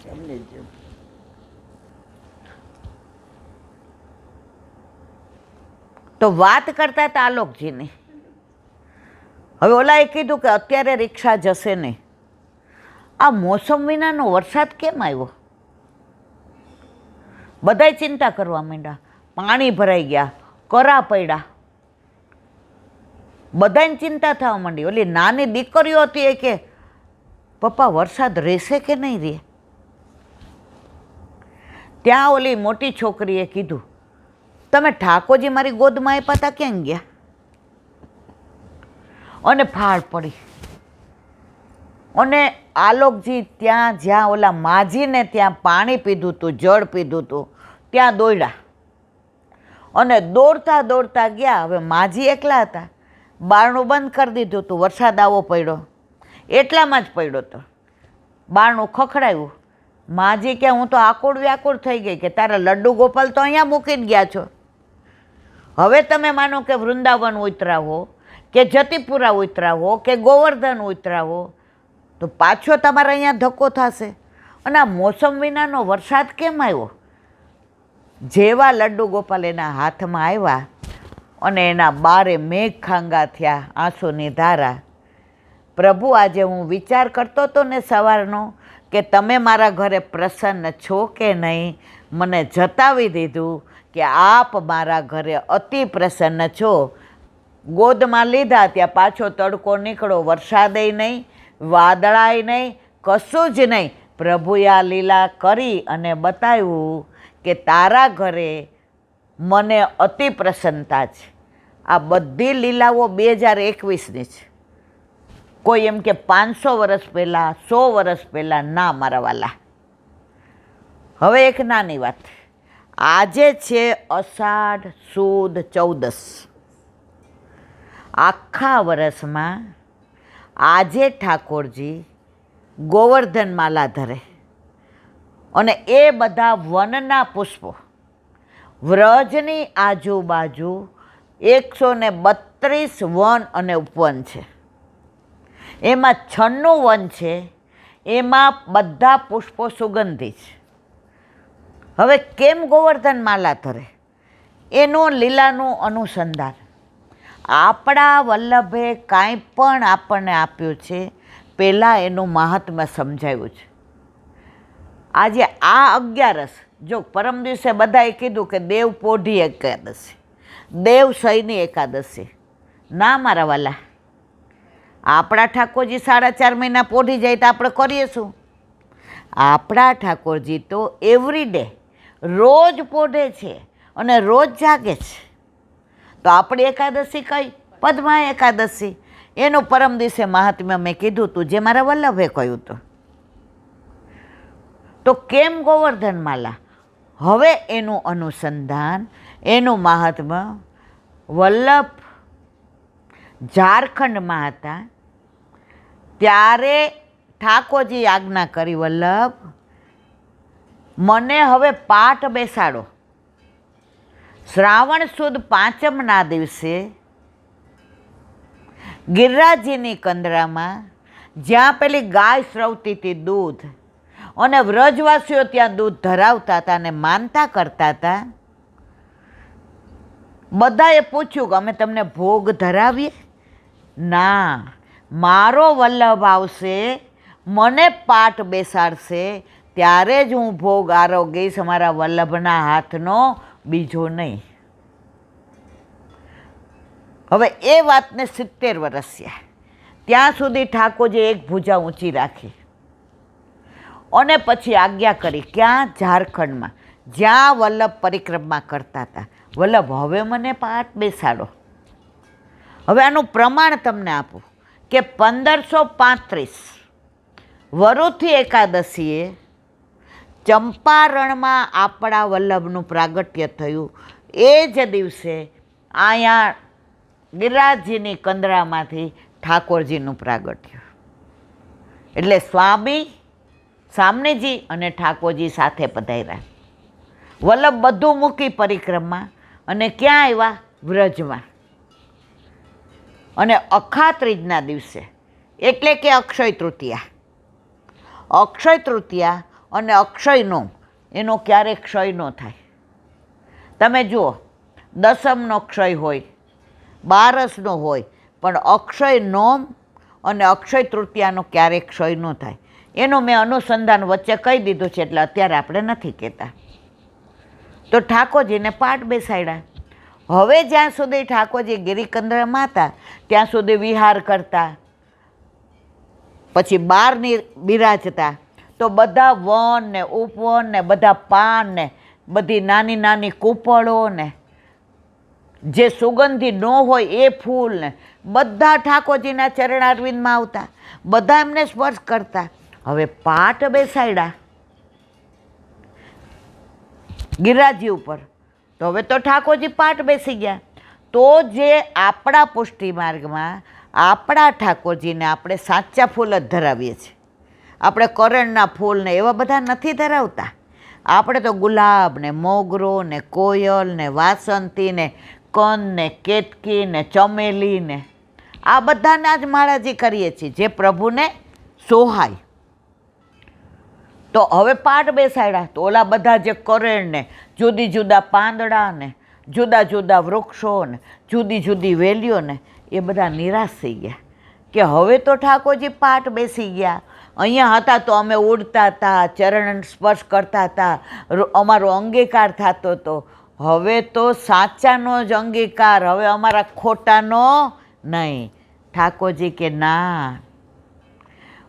સમજી ગયો. તો વાત કરતા હતા આલોકજીની. હવે ઓલાએ કીધું કે અત્યારે રિક્ષા જશે નહીં. આ મોસમ વિનાનો વરસાદ કેમ આવ્યો? બધાય ચિંતા કરવા માંડ્યા. પાણી ભરાઈ ગયા, કરા પડ્યા, બધાને ચિંતા થવા માંડી. ઓલી નાની દીકરીઓ હતી એ કે પપ્પા વરસાદ રહેશે કે નહીં રહે? ત્યાં ઓલી મોટી છોકરીએ કીધું તમે ઠાકોરજી મારી ગોદમાં આપ્યા હતા ક્યાં ગયા? અને ફાળ પડી. અને આલોકજી ત્યાં જ્યાં ઓલા માજીને ત્યાં પાણી પીધું હતું, જળ પીધું હતું, ત્યાં દોડ્યા. અને દોડતા દોડતા ગયા. હવે માજી એકલા હતા, બારણું બંધ કરી દીધું હતું. વરસાદ આવો પડ્યો, એટલામાં જ પડ્યો હતો. બારણું ખખડાવ્યું. માજી કે હું તો આકુડ વ્યાકુડ થઈ ગઈ કે તારા લડ્ડુ ગોપાલ તો અહીંયા મૂકીને ગયા છો. હવે તમે માનો કે વૃંદાવન ઉતરા હો કે જતીપુરા ઉતરા હો કે ગોવર્ધન ઉતરા હો તો પાછો તમારે અહીંયા ધક્કો થશે. અને આ મોસમ વિનાનો વરસાદ કેમ આવ્યો? જેવા લડ્ડુ ગોપાલ એના હાથમાં આવ્યા અને એના બારે મેઘ ખાંગા થયા, આંસુની ધારા. પ્રભુ, આજે હું વિચાર કરતો હતો ને સવારનો કે તમે મારા ઘરે પ્રસન્ન છો કે નહીં, મને જતાવી દીધું કે આપ મારા ઘરે અતિ પ્રસન્ન છો. ગોદમાં લીધા ત્યાં પાછો તડકો નીકળો, વરસાદય નહીં, વાદળાય નહીં, કશું જ નહીં. પ્રભુએ આ લીલા કરી અને બતાવ્યું કે તારા ઘરે મને અતિ પ્રસન્નતા છે. આ બધી લીલાઓ 2021ની છે. કોઈ એમ કે 500 વર્ષ પહેલાં, 100 વર્ષ પહેલાં, ના મારા વાલા. હવે એક નાની વાત, આજે છે અષાઢ સુદ 14. આખા વર્ષમાં આજે ઠાકોરજી ગોવર્ધન માલા ધરે અને એ બધા વનના પુષ્પો. વ્રજની આજુબાજુ 132 વન અને ઉપવન છે. એમાં 96 વન છે, એમાં બધા પુષ્પો સુગંધી છે. હવે કેમ ગોવર્ધન માલા ધરે? એનું લીલાનું અનુસંધાન. આપણા વલ્લભે કાંઈ પણ આપણને આપ્યું છે, પહેલાં એનું મહાત્મ્ય સમજાવ્યું છે. આજે આ 11, જો પરમ દિવસે બધાએ કીધું કે દેવ પોઢી એકાદશી, દેવ શયની એકાદશી. ના મારા વાલા, આપણા ઠાકોરજી 4.5 મહિના પોઢી જાય તો આપણે કરીએ શું? આપણા ઠાકોરજી તો એવરી ડે રોજ પોઢે છે અને રોજ જાગે છે. તો આપણી એકાદશી કઈ? પદ્મા એકાદશી. એનું પરમ દિવસે મહાત્મ્ય મેં કીધું હતું, જે મારા વલ્લભે કહ્યું હતું. તો કેમ ગોવર્ધન માલા? હવે એનું અનુસંધાન, એનું મહાત્મ્ય. વલ્લભ ઝારખંડમાં હતા ત્યારે ઠાકોરજી આજ્ઞા કરી, વલ્લભ મને હવે પાઠ બેસાડો. શ્રાવણ સુદ 5મના દિવસે ગિરિરાજજીની કંદરામાં જ્યાં પેલી ગાય સ્રવતી હતી દૂધ, અને વ્રજવાસીઓ ત્યાં દૂધ ધરાવતા હતા અને માનતા કરતા હતા. બધાએ પૂછ્યું કે અમે તમને ભોગ ધરાવીએ? ના, મારો વલ્લભ આવશે, મને પાઠ બેસાડશે, ત્યારે જ હું ભોગ આરોગીશ, અમારા વલ્લભના હાથનો, બીજો નહીં. હવે એ વાતને 70 વર્ષ થયા. ત્યાં સુધી ઠાકોરજી એક ભુજા ઊંચી રાખી અને પછી આજ્ઞા કરી. ક્યાં? ઝારખંડમાં, જ્યાં વલ્લભ પરિક્રમા કરતા હતા. વલ્લભ હવે મને પાઠ બેસાડો. હવે આનું પ્રમાણ તમને આપું કે 1535 વરુથી એકાદશીએ ચંપારણમાં આપણા વલ્લભનું પ્રાગટ્ય થયું. એ જ દિવસે અહીંયા ગિરિરાજજીની કંદરામાંથી ઠાકોરજીનું પ્રાગટ્ય. એટલે સ્વામી સામનેજી અને ઠાકોરજી સાથે પધાર્યા. વલ્લભ બધું મૂકી પરિક્રમા અને ક્યાં આવ્યા? વ્રજમાં. અને અખા ત્રીજના દિવસે એટલે કે અક્ષય તૃતીયા અને અક્ષયનો એનો ક્યારેય ક્ષય ન થાય. તમે જુઓ, દસમનો ક્ષય હોય, બારસનો હોય, પણ અક્ષય નોમ અને અક્ષય તૃતીયાનો ક્યારેય ક્ષય ન થાય. એનું મેં અનુસંધાન વચ્ચે કહી દીધું છે, એટલે અત્યારે આપણે નથી કહેતા. તો ઠાકોરજીને પાઠ બેસાડ્યા. હવે જ્યાં સુધી ઠાકોરજી ગિરિકંદરામાં હતા ત્યાં સુધી વિહાર કરતા, પછી બહાર બિરાજતા, તો બધા વન ને ઉપવન ને બધા પાન ને બધી નાની નાની કૂપળો ને જે સુગંધી ન હોય એ ફૂલ ને બધા ઠાકોરજીના ચરણારવિંદમાં આવતા, બધા એમને સ્પર્શ કરતા. હવે પાઠ બેસાડ્યા ગિરિરાજી ઉપર, તો હવે તો ઠાકોરજી પાઠ બેસી ગયા. તો જે આપણા પુષ્ટિ માર્ગમાં આપણા ઠાકોરજીને આપણે સાચા ફૂલ જ ધરાવીએ છીએ. આપણે કરણના ફૂલ ને એવા બધા નથી ધરાવતા. આપણે તો ગુલાબ ને મોગરો ને કોયલ ને વાસંતી ને કંદ ને કેતકી ને ચમેલી ને આ બધાના જ માળાજી કરીએ છીએ, જે પ્રભુને સોહાય. તો હવે પાઠ બેસાડ્યા, તો ઓલા બધા જે કરેણ ને જુદી જુદા પાંદડા ને જુદા જુદા વૃક્ષો ને જુદી જુદી વેલીઓ ને એ બધા નિરાશ થઈ ગયા કે હવે તો ઠાકોરજી પાઠ બેસી ગયા. અહીંયા હતા તો અમે ઉડતા હતા, ચરણ સ્પર્શ કરતા હતા, અમારો અંગીકાર થતો હતો. હવે તો સાચાનો જ અંગીકાર, હવે અમારા ખોટાનો નહીં. ઠાકોરજી કે ના,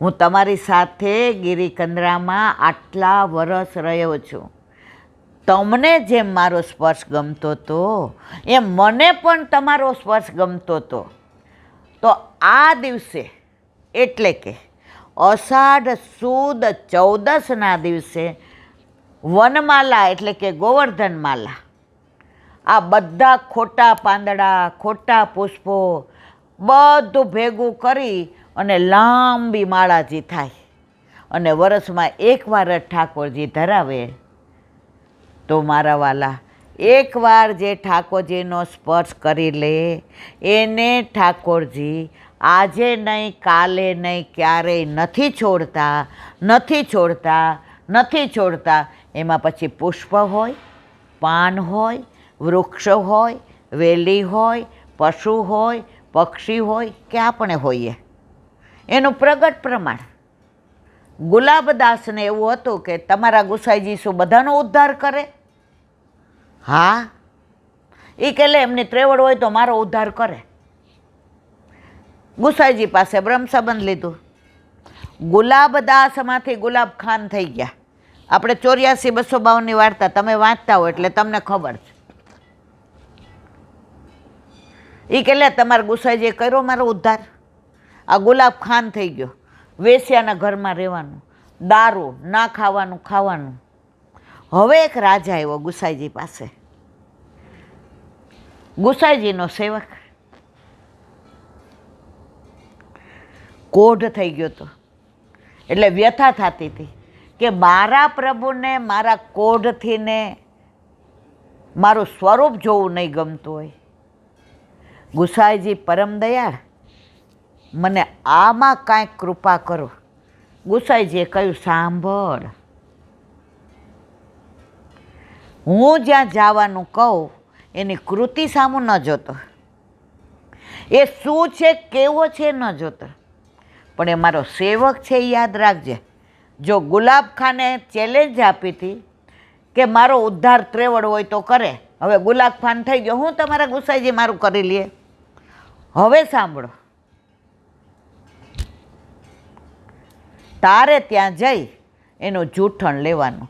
હું તમારી સાથે ગિરિકંદરામાં આટલા વર્ષ રહ્યો છું. તમને જેમ મારો સ્પર્શ ગમતો હતો એમ મને પણ તમારો સ્પર્શ ગમતો હતો. તો આ દિવસે એટલે કે અષાઢ સુદ 14ના દિવસે વનમાલા એટલે કે ગોવર્ધન માલા, આ બધા ખોટા પાંદડા ખોટા પુષ્પો બધું ભેગું કરી અને લાંબી માળાજી થાય. અને વરસમાં એકવાર જ ઠાકોરજી ધરાવે. તો મારા વાલા, એકવાર જે ઠાકોરજીનો સ્પર્શ કરી લે એને ઠાકોરજી આજે નહીં, કાલે નહીં, ક્યારેય નથી છોડતા, નથી છોડતા, નથી છોડતા. એમાં પછી પુષ્પ હોય, પાન હોય, વૃક્ષ હોય, વેલી હોય, પશુ હોય, પક્ષી હોય કે આપણે હોઈએ. એનું પ્રગટ પ્રમાણ ગુલાબદાસને એવું હતું કે તમારા ગુસાઈજી શું બધાનો ઉદ્ધાર કરે? હા, એ કે લે એમની ત્રેવડ હોય તો મારો ઉદ્ધાર કરે. ગુસાઈજી પાસે બ્રહ્મ સંબંધ લીધું. ગુલાબદાસમાંથી ગુલાબ ખાન થઈ ગયા. આપણે 84-252ની વાર્તા તમે વાંચતા હો એટલે તમને ખબર છે. એ કે લે તમારા ગુસાઈજીએ કર્યો મારો ઉદ્ધાર. આ ગુલાબ ખાન થઈ ગયો, વેશ્યાના ઘરમાં રહેવાનું, દારૂ ના ખાવાનું, ખાવાનું. હવે એક રાજા આવ્યો ગુસાઈજી પાસે, ગુસાઈજીનો સેવક. કોઢ થઈ ગયો હતો, એટલે વ્યથા થતી હતી કે મારા પ્રભુને મારા કોઢથી ને મારું સ્વરૂપ જોવું નહીં ગમતું હોય. ગુસાઈજી પરમ દયાળ, મને આમાં કાંઈક કૃપા કરો. ગુસાઈજીએ કહ્યું, સાંભળ, હું જ્યાં જવાનું કહું એની કૃતિ સામું ન જોતો, એ શું છે કેવો છે ન જોતો, પણ એ મારો સેવક છે એ યાદ રાખજે. જો ગુલાબ ખાને ચેલેન્જ આપી હતી કે મારો ઉદ્ધાર ત્રેવડ હોય તો કરે, હવે ગુલાબ ખાન થઈ ગયો, હું તમારા ગુસાઈજી મારું કરી લઈએ. હવે સાંભળો, તારે ત્યાં જઈ એનું જૂઠણ લેવાનું.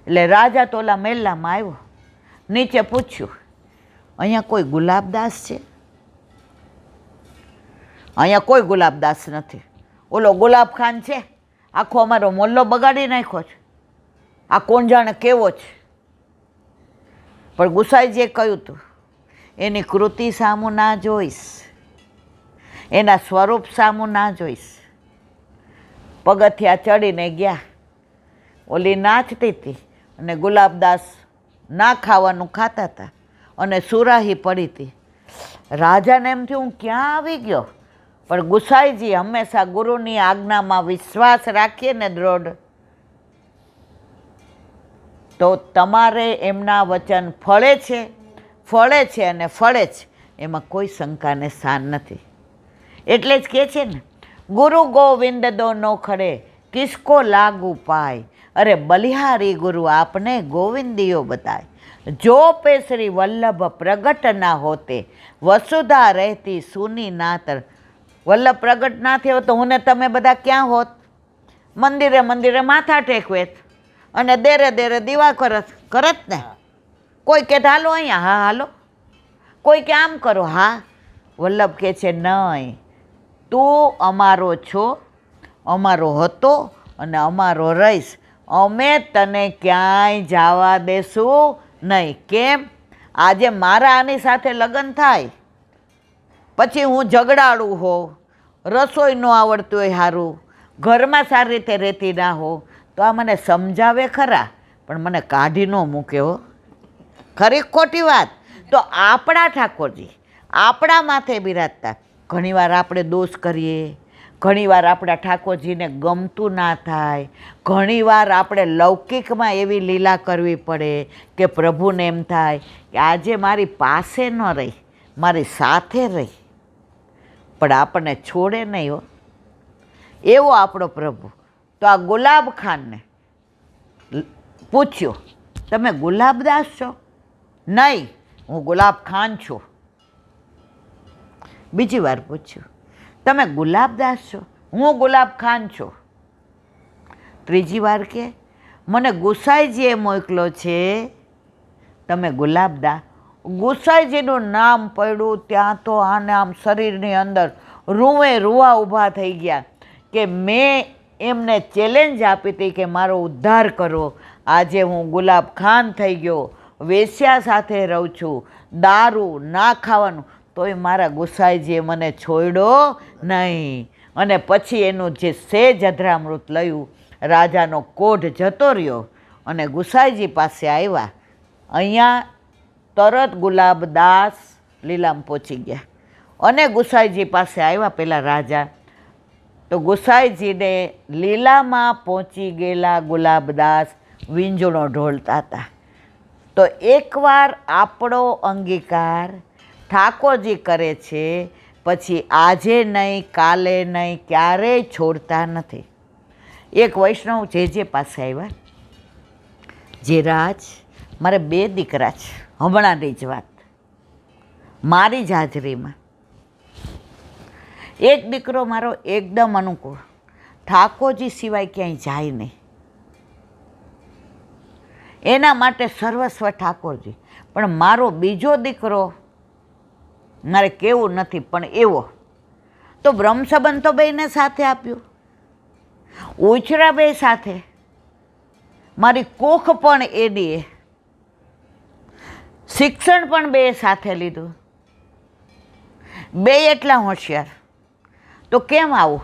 એટલે રાજા તો ઓલા મહેલામાં આવ્યો, નીચે પૂછ્યું, અહીંયા કોઈ ગુલાબદાસ છે? અહીંયા કોઈ ગુલાબદાસ નથી. ઓલો ગુલાબ ખાન છે, આખો અમારો મોલ્લો બગાડી નાખ્યો છે. આ કોણ જાણે કેવો છે. પણ ગુસાઈજીએ કહ્યું હતું, એની કૃતિ સામું ના જોઈશ, એના સ્વરૂપ સામું ના જોઈશ. પગથિયા ચડીને ગયા. ઓલી નાચતી હતી અને ગુલાબદાસ ના ખાવાનું ખાતા હતા અને સુરાહી પડી હતી. રાજાને એમ થયું હું ક્યાં આવી ગયો, પણ ગુસાઈજી હંમેશા ગુરુની આજ્ઞામાં વિશ્વાસ રાખીએ ને દ્રઢ, તો તમારે એમના વચન ફળે છે અને ફળે છે, એમાં કોઈ શંકાને સ્થાન નથી. એટલે જ કહે છે ને, ગુરુ ગોવિંદ દોનો ખડે કિસકો લાગુ પાય, અરે બલિહારી ગુરુ આપને ગોવિંદીઓ બતાય. જો પે શ્રી વલ્લભ પ્રગટ ના હોતે, વસુધા રહેતી સુની નાતર. વલ્લભ પ્રગટ ના થયો તો હું ને તમે બધા ક્યાં હોત? મંદિરે માથા ટેકવેત અને દેરે દીવા કરત ને. કોઈ કે હાલો અહીંયા, હા હાલો. કોઈ કે આમ કરો, હા. વલ્લભ કહે છે નહીં, તું અમારો છો, અમારો હતો અને અમારો રહીશ. અમે તને ક્યાંય જવા દેશું નહીં. કેમ? આજે મારા આની સાથે લગ્ન થાય, પછી હું ઝઘડાળું હોઉં, રસોઈ ન આવડતું હોય સારું, ઘરમાં સારી રીતે રહેતી ના હો, તો આ મને સમજાવે ખરા, પણ મને કાઢી ન મૂકે હો. ખરી ખોટી વાત? તો આપણા ઠાકોરજી આપણા માથે બિરાજતા. ઘણીવાર આપણે દોષ કરીએ, ઘણીવાર આપણા ઠાકોરજીને ગમતું ના થાય, ઘણીવાર આપણે લૌકિકમાં એવી લીલા કરવી પડે કે પ્રભુને એમ થાય કે આજે મારી પાસે ન રહી, મારી સાથે રહી, પણ આપણને છોડે નહીં હો. એવો આપણો પ્રભુ. તો આ ગુલાબ ખાનને પૂછ્યું, તમે ગુલાબદાસ છો? નહીં, હું ગુલાબ ખાન છું. બીજી વાર પૂછ્યું, તમે ગુલાબદાસ છો? હું ગુલાબ ખાન છું. ત્રીજી વાર કે મને ગુસાઈજીએ મોકલો છે, તમે ગુલાબદાસ. ગુસાઈજીનું નામ પડ્યું ત્યાં તો આને આમ શરીરની અંદર રૂવા ઊભા થઈ ગયા કે મેં એમને ચેલેન્જ આપી હતી કે મારો ઉદ્ધાર કરો. આજે હું ગુલાબ ખાન થઈ ગયો, વેશ્યા સાથે રહું છું, દારૂ ના ખાવાનું, તોય મારા ગુસાઈજીએ મને છોડ્યો નહીં. અને પછી એનું જે સેજ અધરામૃત લયું, રાજાનો કોઢ જતો રહ્યો અને ગુસાઈજી પાસે આવ્યા. અહીંયા તરત ગુલાબદાસ લીલામ પહોંચી ગયા અને ગુસાઈજી પાસે આવ્યા પેલા રાજા. તો ગુસાઈજીને લીલામાં પહોંચી ગયેલા ગુલાબદાસ વીંજણો ઢોળતા હતા. તો એકવાર આપણો અંગીકાર ઠાકોરજી કરે છે, પછી આજે નહીં, કાલે નહીં, ક્યારેય છોડતા નથી. એક વૈષ્ણવ જે પાસે આવ્યા, જે રાજ, મારે 2 દીકરા છે, હમણાંની જ વાત, મારી જ હાજરીમાં. એક દીકરો મારો એકદમ અનુકૂળ, ઠાકોરજી સિવાય ક્યાંય જાય નહીં, એના માટે સર્વસ્વ ઠાકોરજી. પણ મારો બીજો દીકરો, મારે કેવું નથી પણ એવો, તો બ્રહ્મસંબંધ તો બેયને સાથે આપ્યું, ઉછરા બે સાથે, મારી કોખ પણ એડીએ, શિક્ષણ પણ બે સાથે લીધું, બે એટલા હોશિયાર. તો કેમ આવું?